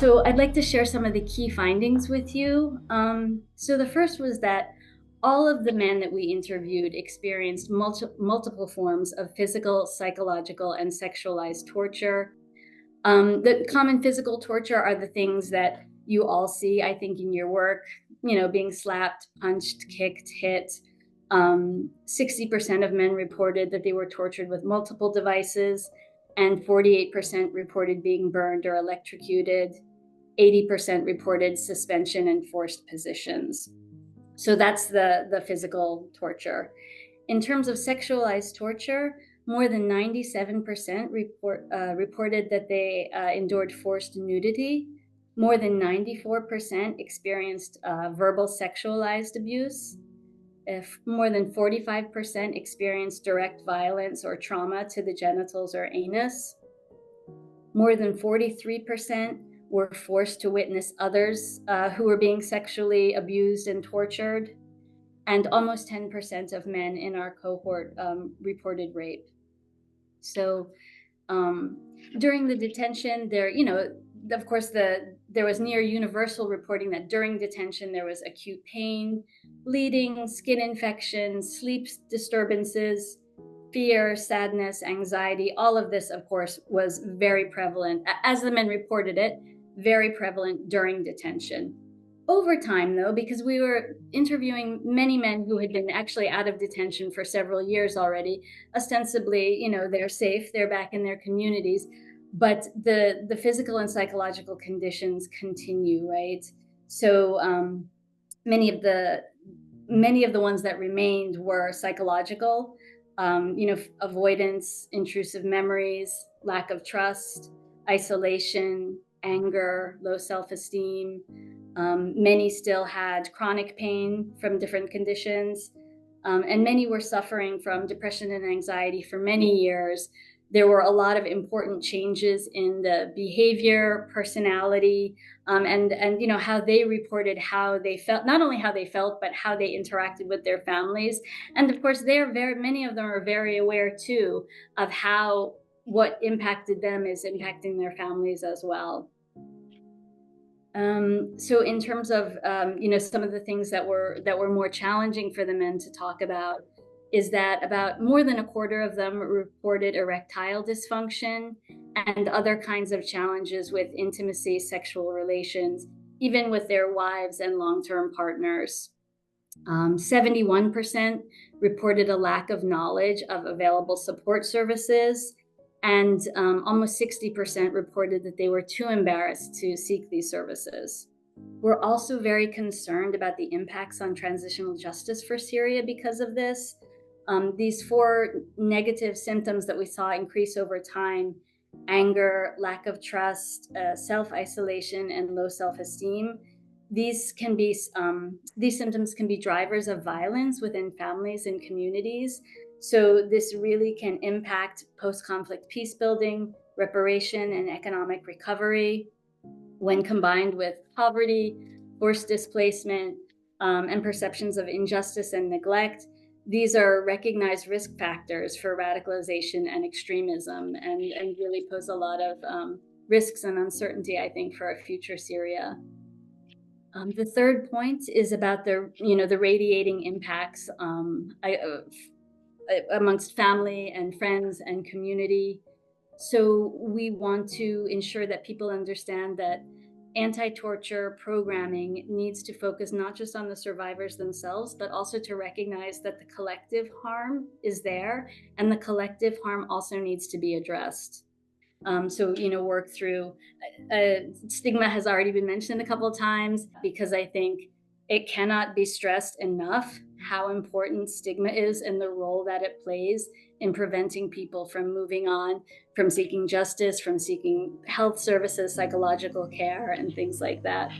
So I'd like to share some of the key findings with you. So the first was that all of the men that we interviewed experienced multiple forms of physical, psychological, and sexualized torture. The common physical torture are the things that you all see, I think, in your work, being slapped, punched, kicked, hit. 60% of men reported that they were tortured with multiple devices, and 48% reported being burned or electrocuted. 80% reported suspension and forced positions. So that's the physical torture. In terms of sexualized torture, more than 97% reported that they endured forced nudity. More than 94% experienced verbal sexualized abuse. If more than 45% experienced direct violence or trauma to the genitals or anus. More than 43% were forced to witness others who were being sexually abused and tortured. And almost 10% of men in our cohort reported rape. So during the detention, of course, there was near universal reporting that during detention there was acute pain, bleeding, skin infections, sleep disturbances, fear, sadness, anxiety. All of this, of course, was very prevalent, as the men reported it, very prevalent during detention. Over time, though, because we were interviewing many men who had been actually out of detention for several years already, ostensibly, they're safe, they're back in their communities, but the physical and psychological conditions continue, right? So many of the ones that remained were psychological, avoidance, intrusive memories, lack of trust, isolation, anger, low self-esteem. Many still had chronic pain from different conditions, and many were suffering from depression and anxiety for many years. There were a lot of important changes in the behavior, personality, and how they reported how they felt, not only how they felt, but how they interacted with their families. And of course, many of them are very aware too of how what impacted them is impacting their families as well. So in terms of some of the things that were more challenging for the men to talk about is that about more than a quarter of them reported erectile dysfunction and other kinds of challenges with intimacy, sexual relations, even with their wives and long-term partners. 71% reported a lack of knowledge of available support services, and almost 60% reported that they were too embarrassed to seek these services. We're also very concerned about the impacts on transitional justice for Syria because of this. These 4 negative symptoms that we saw increase over time: anger, lack of trust, self-isolation, and low self-esteem. These symptoms can be drivers of violence within families and communities. So this really can impact post-conflict peace building, reparation, and economic recovery when combined with poverty, forced displacement, and perceptions of injustice and neglect. These are recognized risk factors for radicalization and extremism, and really pose a lot of risks and uncertainty, I think, for a future Syria. The third point is about the radiating impacts amongst family and friends and community. So we want to ensure that people understand that anti-torture programming needs to focus not just on the survivors themselves, but also to recognize that the collective harm is there, and the collective harm also needs to be addressed. So, work through stigma has already been mentioned a couple of times, because I think it cannot be stressed enough how important stigma is and the role that it plays in preventing people from moving on, from seeking justice, from seeking health services, psychological care, and things like that.